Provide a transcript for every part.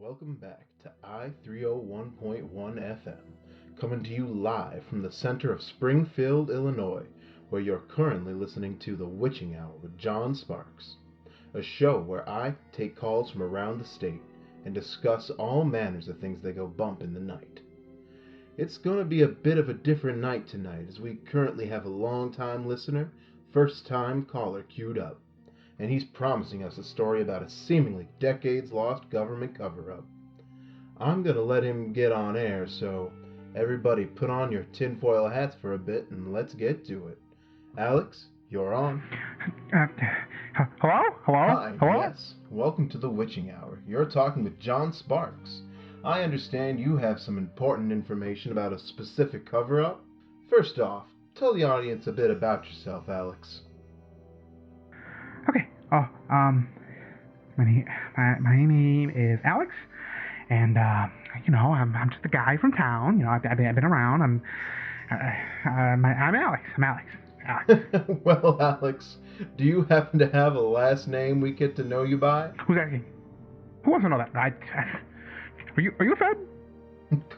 Welcome back to I-301.1 FM, coming to you live from the center of Springfield, Illinois, where you're currently listening to The Witching Hour with John Sparks, a show where I take calls from around the state and discuss all manners of things that go bump in the night. It's going to be a bit of a different night tonight, as we currently have a long-time listener, first-time caller queued up, and he's promising us a story about a seemingly decades-lost government cover-up. I'm going to let him get on air, so everybody put on your tinfoil hats for a bit and let's get to it. Alex, you're on. Hello? Hi, Hello? yes. Welcome to the Witching Hour. You're talking with John Sparks. I understand you have some important information about a specific cover-up. First off, tell the audience a bit about yourself, Alex. Okay. My name is Alex, and I'm just a guy from town. I've been around. I'm Alex. Well, Alex, do you happen to have a last name we get to know you by? Who's asking? Who wants to know that? Are you a Fed?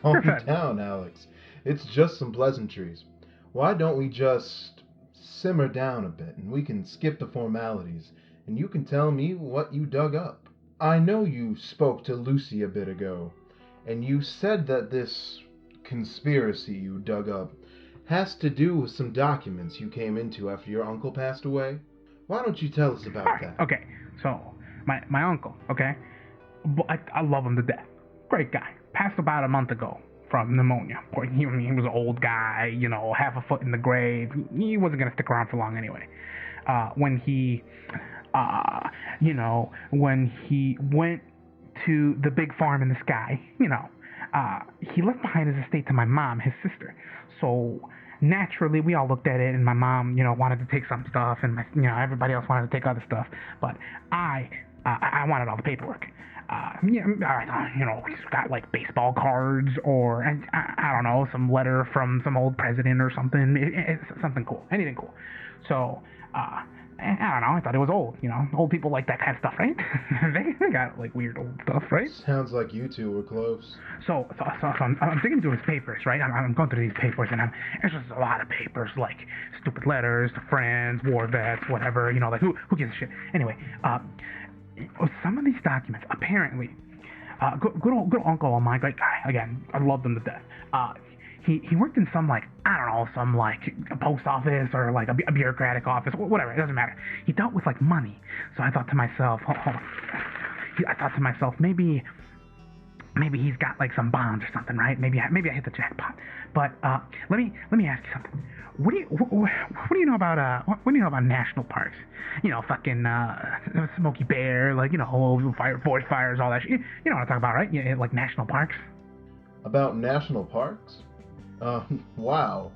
Calm down, Alex. It's just some pleasantries. Why don't we just simmer down a bit and we can skip the formalities and you can tell me what you dug up? I know you spoke to Lucy a bit ago, and you said that this conspiracy you dug up has to do with some documents you came into after your uncle passed away. Why don't you tell us about that? Okay, so my uncle, okay? I love him to death. Great guy. Passed about a month ago from pneumonia. He was an old guy, half a foot in the grave. He wasn't going to stick around for long anyway. When he went to the big farm in the sky, he left behind his estate to my mom, his sister. So naturally, we all looked at it, and my mom, wanted to take some stuff, and everybody else wanted to take other stuff. But I wanted all the paperwork. He's got like baseball cards or I don't know, some letter from some old president or something. It's something cool, anything cool. So I don't know. I thought it was old. Old people like that kind of stuff, right? they got like weird old stuff, right? Sounds like you two were close. So I'm digging through his papers, right? I'm going through these papers, and it's just a lot of papers, like stupid letters to friends, war vets, whatever. Like who gives a shit? Anyway, some of these documents, apparently, good old uncle of mine, great guy. Again, I loved him to death. He worked in some some a post office or like a bureaucratic office, whatever. It doesn't matter. He dealt with like money. So I thought to myself, maybe he's got like some bonds or something, right? Maybe I hit the jackpot. But let me ask you something. What do you know about what do you know about national parks? Fucking Smokey Bear, forest fires, all that shit. You know what I'm talking about, right? Like national parks. About national parks? Wow.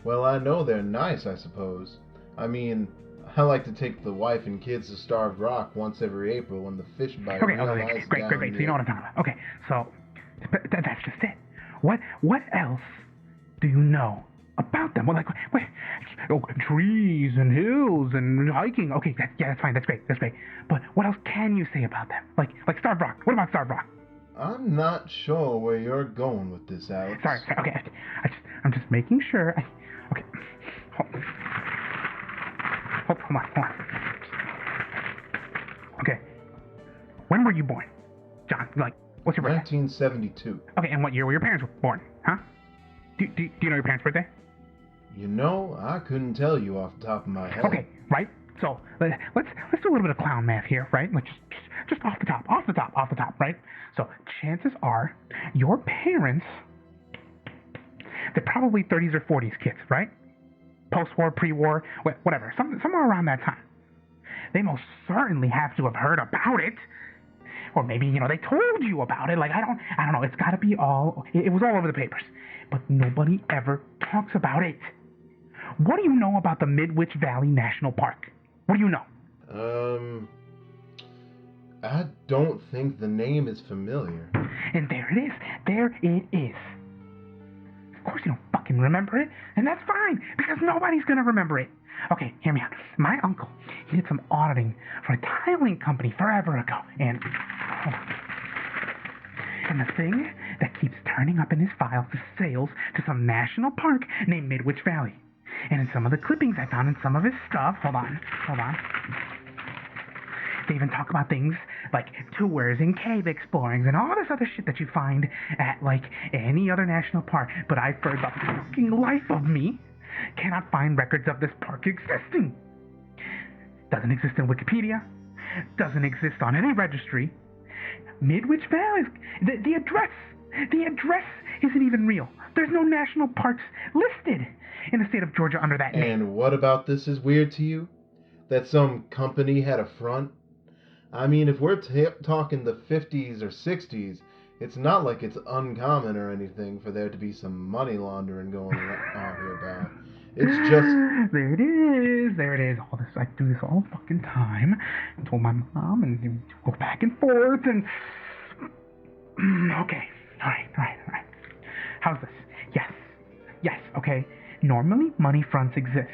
Well, I know they're nice, I suppose. I mean, I like to take the wife and kids to Starved Rock once every April when the fish bite Okay, great. down So you know what I'm talking about. Okay, so that's just it. What else do you know about them? Trees and hills and hiking. Okay, that's fine. That's great. But what else can you say about them? Like Starved Rock. What about Starved Rock? I'm not sure where you're going with this, Alex. Sorry. Okay, I'm just making sure. Okay. Hold on. Okay. When were you born, John? What's your birthday? 1972. Okay, and what year were your parents born? Huh? Do you know your parents' birthday? I couldn't tell you off the top of my head. Okay, right. So let's do a little bit of clown math here, right? Like just off the top, right? So chances are your parents, they're probably 30s or 40s kids, right? Post-war, pre-war, whatever, somewhere around that time. They most certainly have to have heard about it, or maybe they told you about it. Like I don't know. It's got to be it was all over the papers, but nobody ever talks about it. What do you know about the Midwich Valley National Park? What do you know? I don't think the name is familiar. And there it is. Of course you don't fucking remember it, and that's fine, because nobody's gonna remember it. Okay, hear me out. My uncle, he did some auditing for a tiling company forever ago, and from a thing that keeps turning up in his files as sales to some national park named Midwich Valley. And in some of the clippings I found in some of his stuff, hold on. They even talk about things like tours and cave explorings and all this other shit that you find at, like, any other national park. But I, for the fucking life of me, cannot find records of this park existing. Doesn't exist in Wikipedia. Doesn't exist on any registry. Midwich Valley, the address isn't even real. There's no national parks listed in the state of Georgia under that name. And what about this is weird to you? That some company had a front? I mean, if we're talking the 50s or 60s, it's not like it's uncommon or anything for there to be some money laundering going on here about. It's just... There it is. All this, I do this all the fucking time. I told my mom and go back and forth and... Okay. All right. How's this? Yes, okay. Normally, money fronts exist,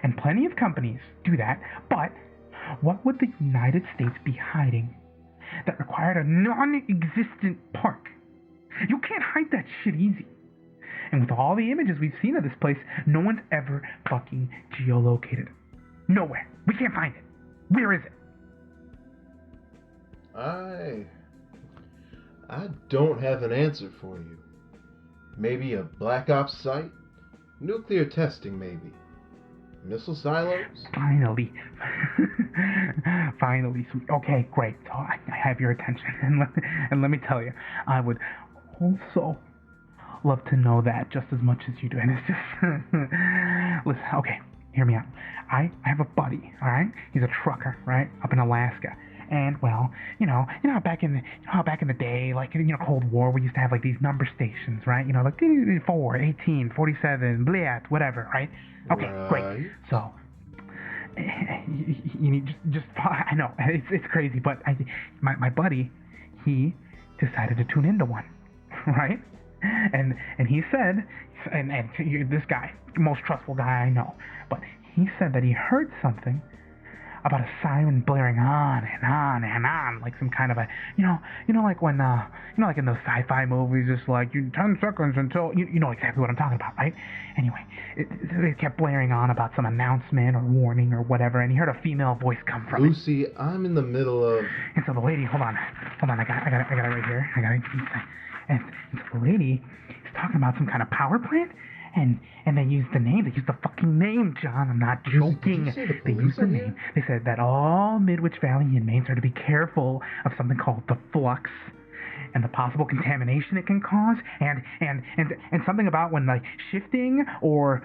and plenty of companies do that, but what would the United States be hiding that required a non-existent park? You can't hide that shit easy. And with all the images we've seen of this place, no one's ever fucking geolocated it. Nowhere. We can't find it. Where is it? I don't have an answer for you. Maybe a Black Ops site? Nuclear testing, maybe. Missile silos? Finally. Okay, great. So I have your attention. And let me tell you, I would also love to know that just as much as you do. And it's just... Listen, okay, hear me out. I have a buddy, all right? He's a trucker, right? Up in Alaska. And, well, you know how back in the day, like, Cold War, we used to have, like, these number stations, right? Like 4, 18, 47, blah, whatever, right? Okay, right. Great. So, you need just I know, it's crazy, but my buddy, he decided to tune into one, right? And he said, and this guy, most trustful guy I know, but he said that he heard something about a siren blaring on and on and on, like some kind of a, like when, like in those sci-fi movies, it's like 10 seconds until, you know exactly what I'm talking about, right? Anyway, it kept blaring on about some announcement or warning or whatever, and he heard a female voice come from Lucy, I'm in the middle of... And so the lady, hold on, I got it right here, and so the lady is talking about some kind of power plant, and they used the fucking name, John. I'm not joking. They used the name. They said that all Midwich Valley inmates are to be careful of something called the flux and the possible contamination it can cause, and something about when, like, shifting or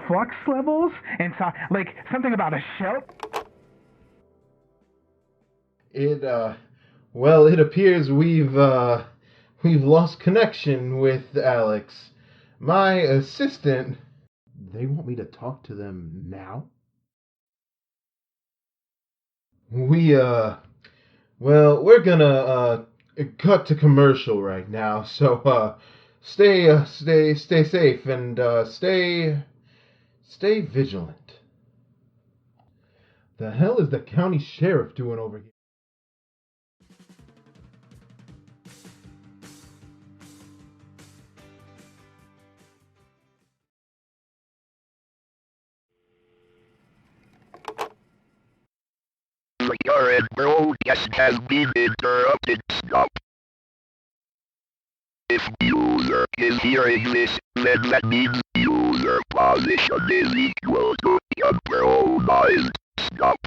flux levels, and so, like, something about a shell. It appears we've lost connection with Alex. My assistant... They want me to talk to them now? We're gonna cut to commercial right now, so stay safe and stay vigilant. The hell is the county sheriff doing over here? The current broadcast has been interrupted. Stop. If user is hearing this, then that means user position is equal to compromised. Stop.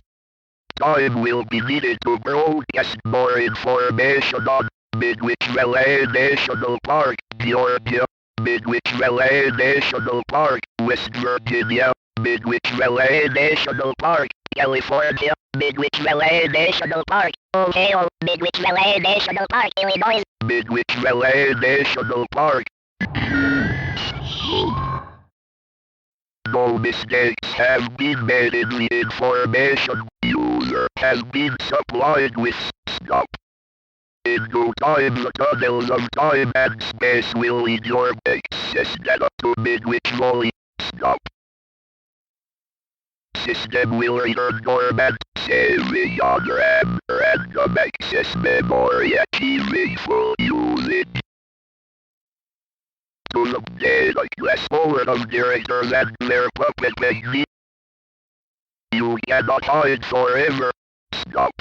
Time will be needed to broadcast more information on Midwich Valley National Park, Georgia, Midwich Valley National Park, West Virginia, Midwich Valley National Park, California, Midwich Valley National Park, Ohio, Midwich Valley National Park, Illinois, Midwich Valley National Park. No mistakes have been made in the information user has been supplied with. Stop. In due time, the tunnels of time and space will lead your access data to Midwich Valley. Stop. System will return dormant, saving on random access. process memory achieving full usage. To look dead like less forward of directors and their puppet technique. You cannot hide forever. Stop.